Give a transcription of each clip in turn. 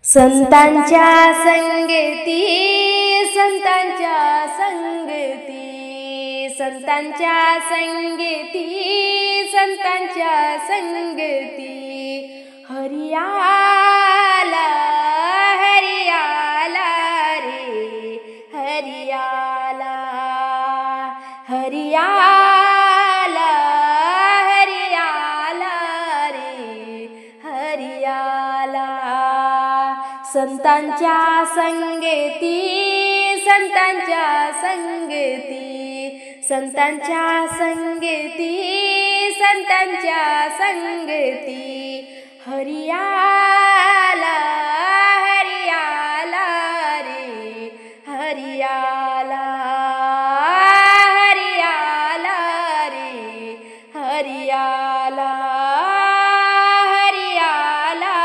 संतांच्या संगती, संतांच्या संगती, संतांच्या संगती, संतांच्या संगती, हरियाला हरियाला रे हरियाला, हरियाला हरियाला रे हरियाला. संतांच्या संगती, संतांच्या संगती, संतांच्या संगती, संतांच्या संगती, हरियाला हरियाला रे हरियाला, हरियाला रे हरियाला, हरियाला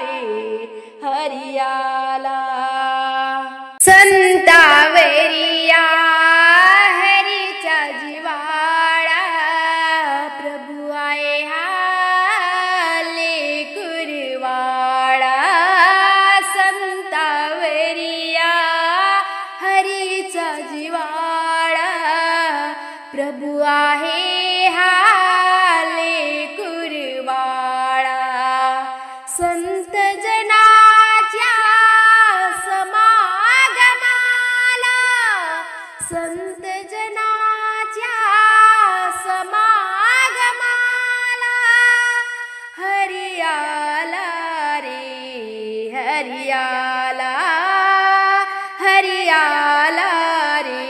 रे हरियाला. संतावेरिया हरीचा जिवाळा, प्रभु आहे हा लेकुरवाळा. संतावेरिया हरीचा जिवाळा, प्रभु आहे हा लेकुरवाळा. संत जनाच्या समागमाला, संत जनाच्या समागमाला, हरियाला रे हरियाला, हरियाला रे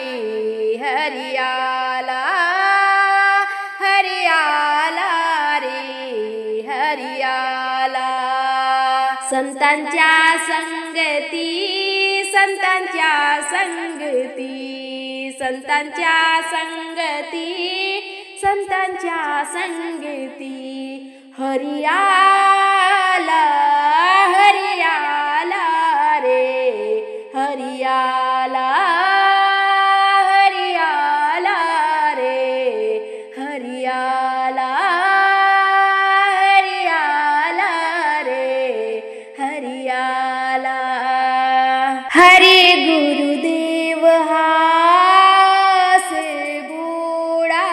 हरियाला, हरियाला रे हरियाला. संतांच्या संगती, संतांच्या संगती, संतांच्या संगती, संतांच्या संगती, हरियाला हरियाला रे हरियाला, हरियाला रे हरियाला, हरियाला रे हरियाला. हरि गुरुदेव हासे बुडा,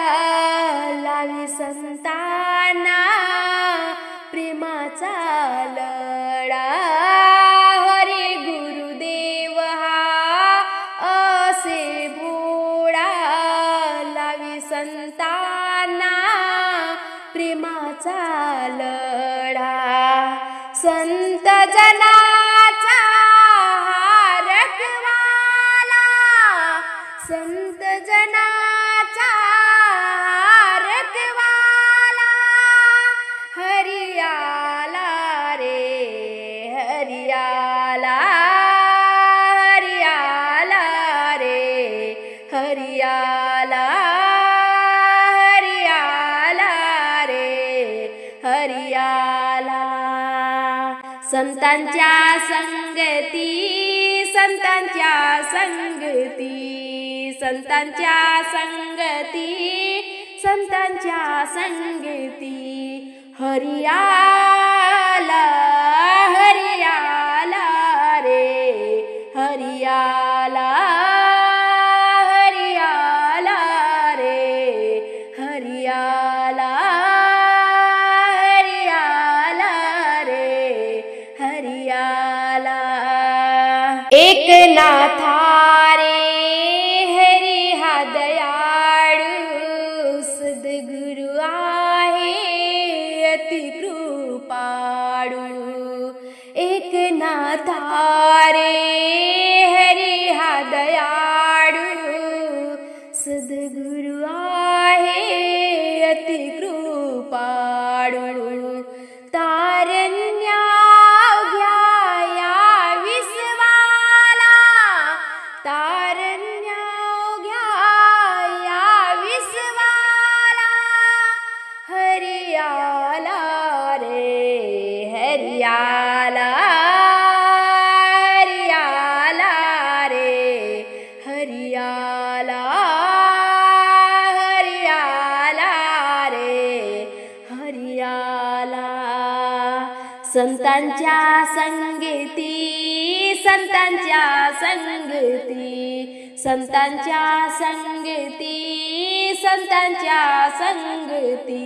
लावी संतांना प्रेमाचा लढा. हरि गुरुदेव हा असे बुडा, लावी संतांना प्रेमाचा लढा. संत जनाचा रखवाला, संत जनाचा रखवाला, हरियाला रे हरियाला, हरियाला रे हरियाला, हरियाला रे हरियाला. संतांच्या संगती, संतांच्या संगती, संतांच्या संगती, संतांच्या संगती, हरियाला हरियाला रे हरियाला, हरियाला रे हरियाला, हरियाला रे हरियाला. एकनाथा रे हरी हा दयाळू, सद्गुरु आहे अति कृपाळू. एकनाथा रे हरी हा दयाळू, सद्गुरु आहे अति कृपाळू. तारण्या घ्या विश्वाला, तारण्या घ्या विश्वाला, हरियाला रे हरियाला, हरियाला रे हरियाला, हरियाला रे हरियाला. संतांच्या संगीत संगती संतांच्या संगती संतांच्या संगती संतांच्या संगती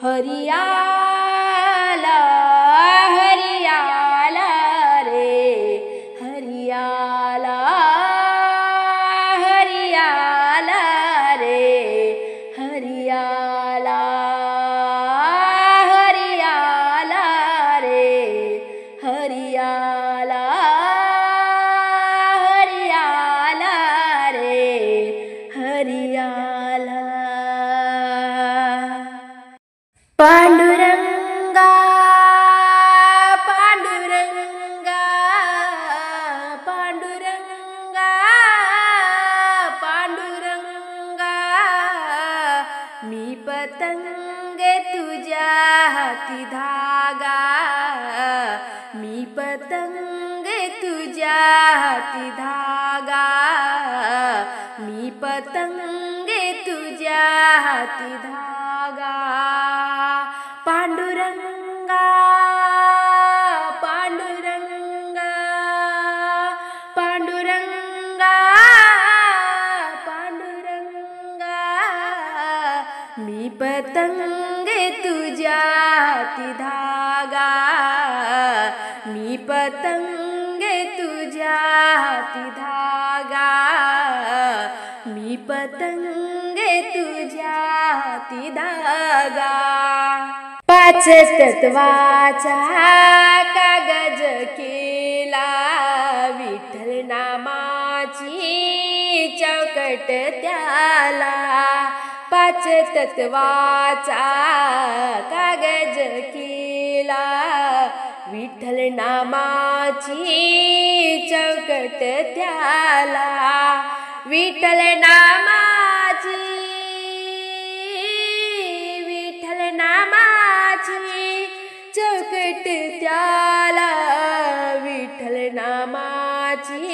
हरियाला हरियाला रे हरियाला हरियाला रे हरियाला हरियाला रे हरियाला हरियाला रे हरियाला पांडुरंगा पांडुरंगा पांडुरंगा पांडुरंगा मी पतंग तुझ्या हाती धागा मी पतंग तुझ्या हाती धागा मी पतंग तुझ्या हाती धागा पांडुरंगा पांडुरंगा पांडुरंगा पांडुरंगा मी पतंग तुझ्या हाती धागा मी पतंग तुझ्या हाती धागा मी पतंग तुझ्या हाती धागा पाच तत्वाचा कागज केला विठ्ठल नामाची चौकट त्याला पाच तत्वाचा कागज केला विठ्ठल नामाची चौकट त्याला विठ्ठल नामाची विठ्ठल नामाची चौकट त्याला विठ्ठल नामाची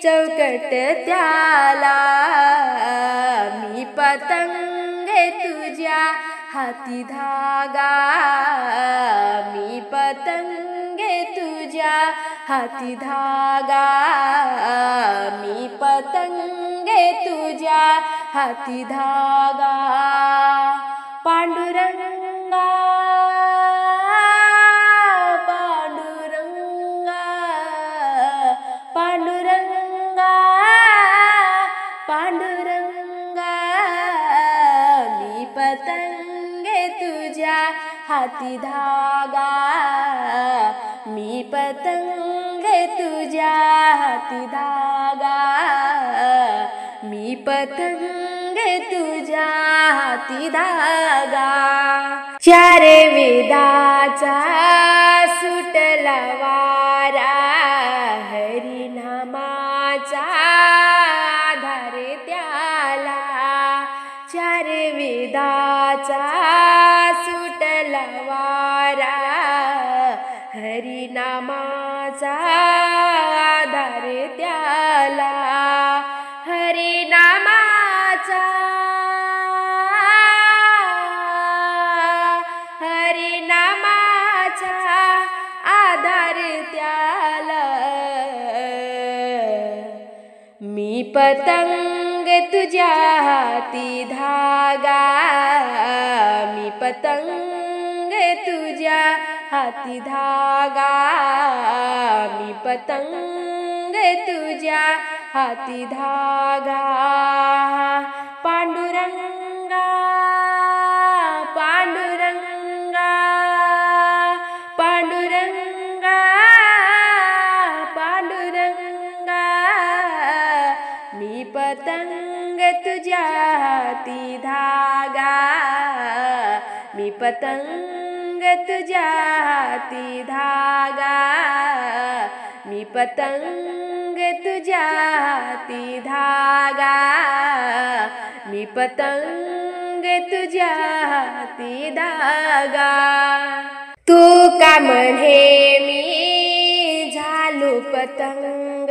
चौकट त्याला मी पतंग तुझ्या हाती धागा मी पतंग तुझ्या हाती धागा मी पतंग तुझ्या हाती धागा पांडुरंगा पांडुरंगा पांडुरंगा पांडुरंगा मी पतंग तुझ्या हाती धागा मी पतंग तुझ्या हाती धागा मी पतंग तुझ्या हाती धागा चार वेदाचा सुटला वारा हरिनामाचा आधार त्याला चार वेदाचा सुटला वारा हरिनामाचा आधार त्याला हरिनामाचा हरिनामाचा आधार त्याला मी पतंग तुझ्या हाती धागा मी पतंग तुझ्या हाती धागा मी पतंग तुझ्या हाती धागा पांडुरंगा पांडुरंगा पांडुरंगा पांडुरंगा मी पतंग तुझ्या हाती धागा मी पतंग तुझ्या हाती धागा मी पतंग तुझ्या हाती धागा मी पतंग तुझ्या हाती धागा तू का म्हणे मी झालो पतंग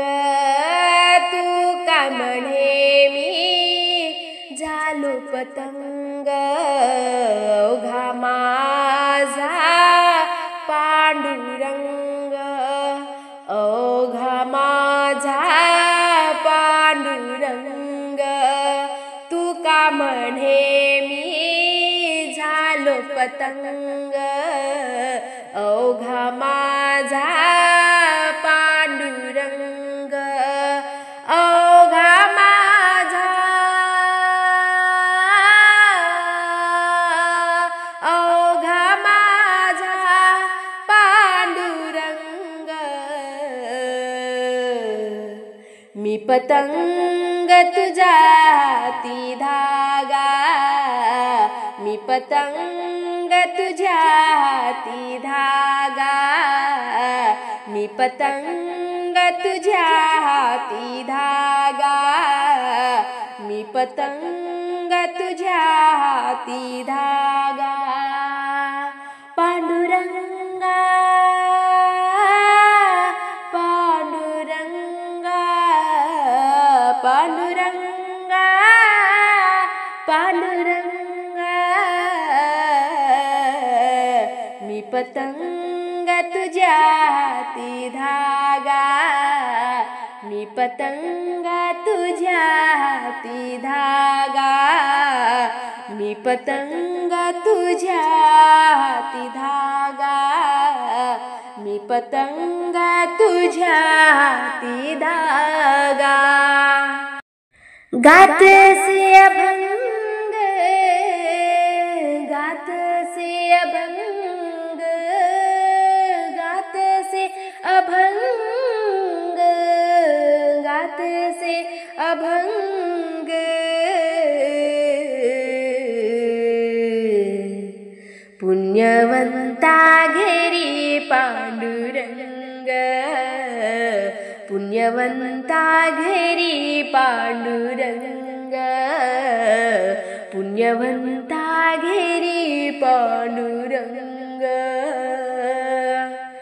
तू का म्हणे मी झालो पतंग ओघा माझा पांडुरंग पतंग अवघा माझा पांडुरंग अवघा माझा अवघा माझा पांडुरंग मी पतंग तुझ्या हाती धागा मी पतंग तुझ्या हाती धागा मी पतंग तुझ्या हाती धागा मी पतंग तुझ्या हाती धागा पांडुरंगा पांडुरंगा पांडुरंगा पांडुरंगा मी पतंग तुझ्या हाती धागा मी पतंग तुझ्या हाती धागा मी पतंग तुझ्या हाती धागा मी पतंग तुझ्या हाती धागा गात से अभंग गात से अभंग गात से अभंग गात से अभंग पुण्यवंता घेरी पांडुरंग पुण्यवंता घेरी पांडुरंग पुण्यवंता घेरी पांडुरंग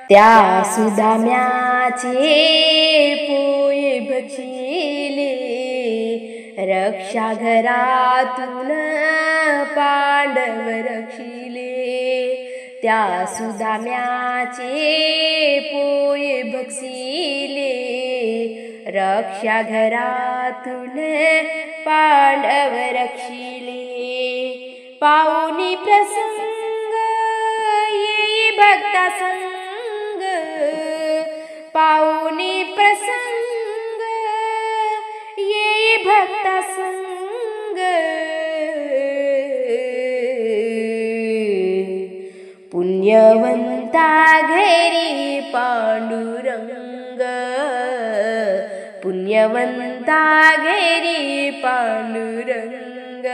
त्या सुदाम्याचे पोये बचिले रक्षा घरातून पांडव रक्षिले त्या सुदाम्याचे पोये बक्षिले रक्षा घरातून पांडव रक्षिले पाहुनी प्रसंग येई भक्ता संग पाहुनी प्रसंग येई भक्ता संग पुण्यवंता घेरी पांडुरंग पुण्यवंता घेरी पांडुरंग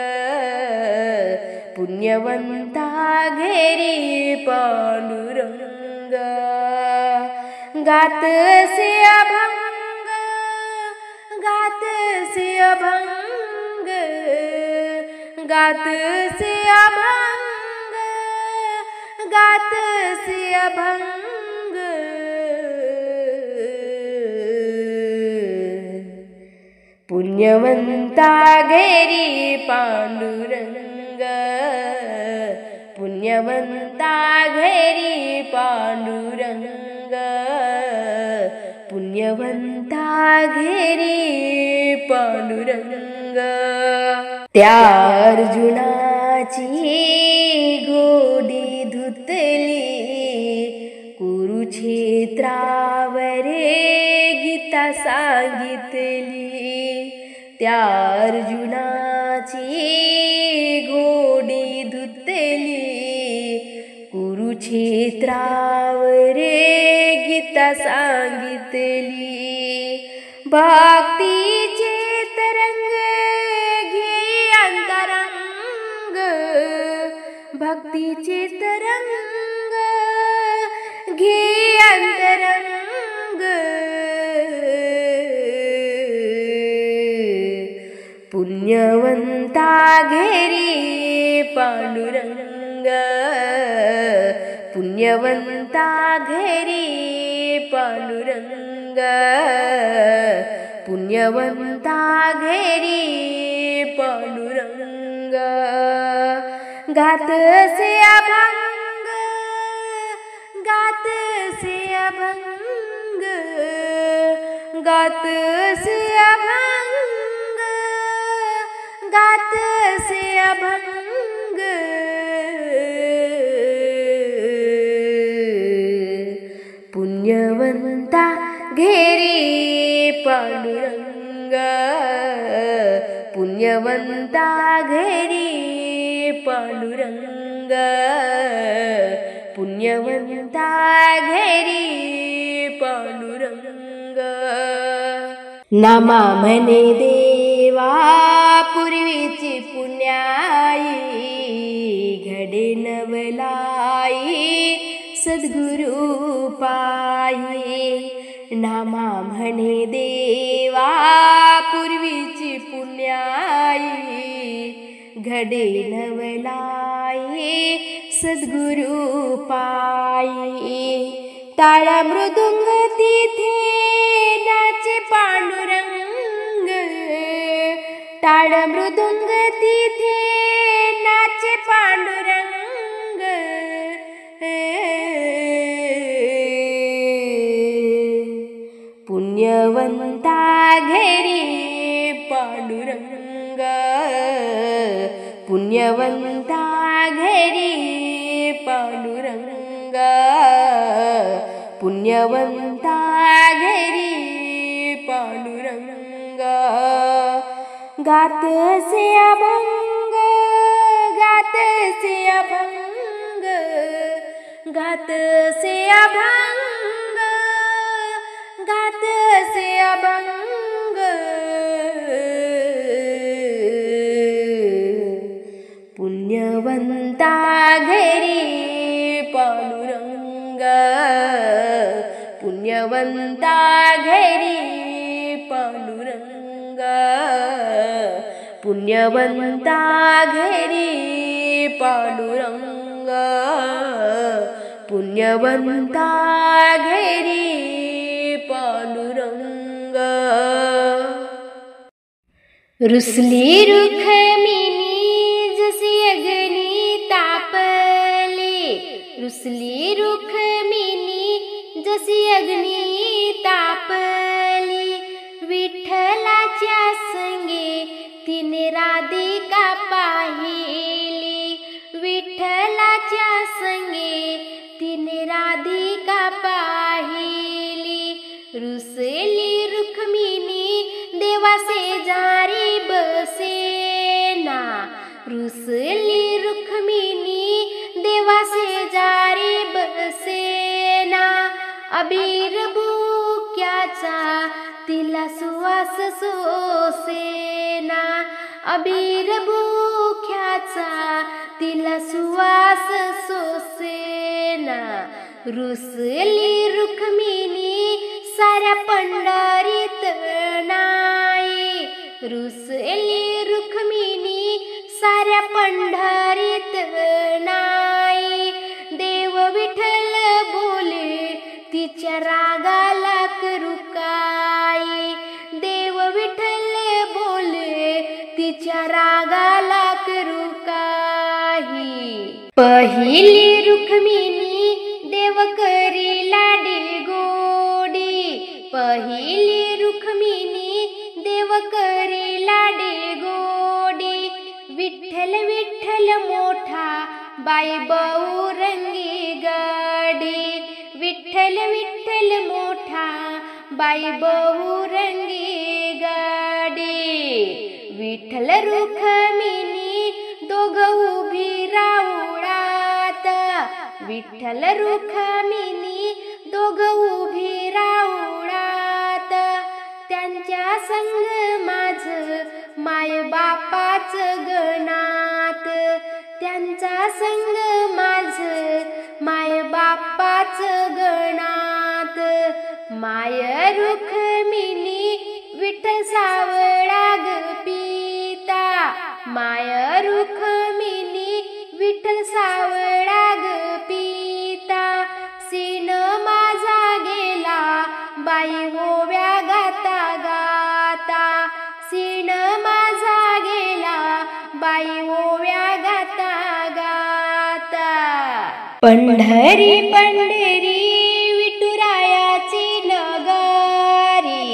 पुण्यवंता घेरी पांडुरंग गात से अभंग गात से अभंग गात से अभंग गात से अभंग पुण्यवंता घेरी पांडुरंग पुण्यवंता घेरी पांडुरंग पुण्यवंता घेरी पांडुरंग त्या अर्जुनाची गोडी धुतली कुरुक्षेत्रावर गीता सांगितली त्या अर्जुनाची घोडी धुतली कुरुक्षेत्रावर गीता सांगितली भक्तीचे तरंग घे अंतरंग भक्तीचे तरंग घे अंतरंग पुण्यवंता घेरी पांडुरंग पुण्यवंता घेरी पांडुरंग पुण्यवंता घेरी पांडुरंग गात से अभंग गात से अभंग गात से अभंग गात से अभंग पुण्यवंता घेरी पांडुरंग, पुण्यवंता घेरी पांडुरंग, पुण्यवंता घेरी पांडुरंग. नामा म्हणे देवा पूर्वीची पुण्याई, घडे नवलाई सद्गुरु पायी. नामा म्हणे देवा पूर्वीची पुण्याई, घडे नवलाई सद्गुरु पायी. टाळ्या मृदुंग तिथे नाचे पांडुरंग, टाळ्या मृदुंग तिथे नाचे पांडुरंग. पुण्यवंता घेरी पांडुरंग, पुण्यवंता घेरी पांडुरंग, पुण्यवंता घेरी पांडुरंग. गातसे अभंग, गातसे अभंग, गातसे अभंग, गातसे अभंग. पुण्यवंता घेरी पांडुरंग, पुण्यवंता घेरी पांडुरंग, पुण्यवंता घेरी पांडुरंग, पुण्यवंता घेरी पांडुरंग. रुसली रुखमिनी जशी अग्नी तापली, रुसली रुखमिनी जशी अग्नी तापली. विठ्ठलाच्या संगे तिने राधिका पाहिली, विठ्ठलाच्या संगे तिने राधिका पाहिली. रुसली रुक्मिणी देवा शेजारी बसेना, रुसली रुक्मिणी देवा शेजारी बसेना. अबीर बुक्याचा तिला सुवास सोसेना, अबीर बुक्याचा तिला सुवास सोसेना. रुसली रुक्मिणी साऱ्या पंढरीत नाही, रुसली रुक्मिणी साऱ्या पंढरीत नाही. देव विठ्ठल बोले तिच्या रागाला करू काय, देव विठ्ठल बोले तिच्या रागाला करू काही. पहिली रुक्मिणी देव करी लाडी गोडी, पहिली रुक्मिणी देव करी लाडी गोडी. विठ्ठल विठ्ठल मोठा बाई बहुरंगी गाडी, विठ्ठल विठ्ठल मोठा बाई बहुरंगी गाडी. विठ्ठल रुक्मिणी दोघ उभी राऊळात, विठ्ठल रुक्मिणी दोघ उभी राऊळात. त्यांच्या संग माझ माय बापाच गणात, त्यांचा संग माझ माय बापाच गणात. माय रुक्मिणी विठ्ठल सावळा ग पिता, माय रुक्मिणी विठ्ठल सावळा ग पिता. सीन माझा गेला बाई ओव्या गाता गाता, सीन माझा गेला बाई ओव्या गाता गाता. पंढरी पंढरी विठुरायाची नगरी,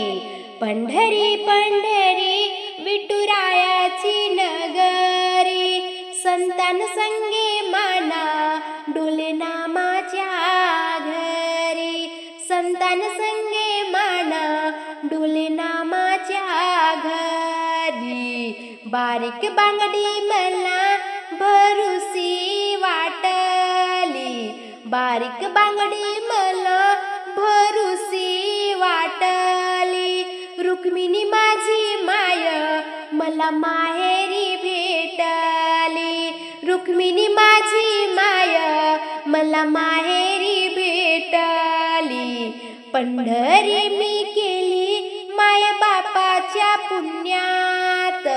पंढरी पंढरी विठुरायाची नगरी. संतान संगे माना डोले नामाच्या घरी, संतान जाण संगे माना डोले नामाच्या घरी बारीक बांगडी मला भरुसी वाटली बारीक बांगडी मला भरुसी वाटली रुक्मिणी माझी माय मला माहेरी भेटली रुक्मिणी माझी माय मला माहेरी भेटली पंढरी मी केली माय बापाच्या पुण्यात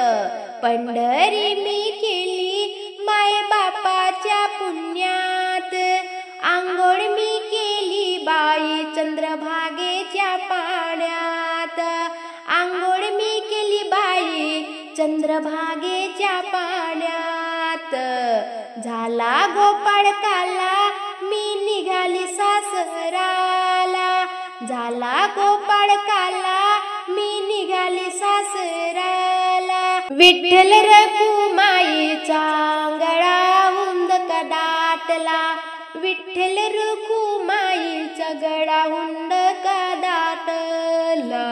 पंढरी मी केली माय बापाच्या पुण्यात आंघोळ मी केली बाई चंद्रभागेच्या पाण्यात आंघोळ मी केली बाई चंद्रभागेच्या पाण्यात झाला गोपाळकाला मी निघाली सासराला झाला गोपाळकाला मी निघाली सासराला विठ्ठल रखुमाईचा गळा हुंदक दाटला विठ्ठल रखुमाईचा गळा हुंदक दाटला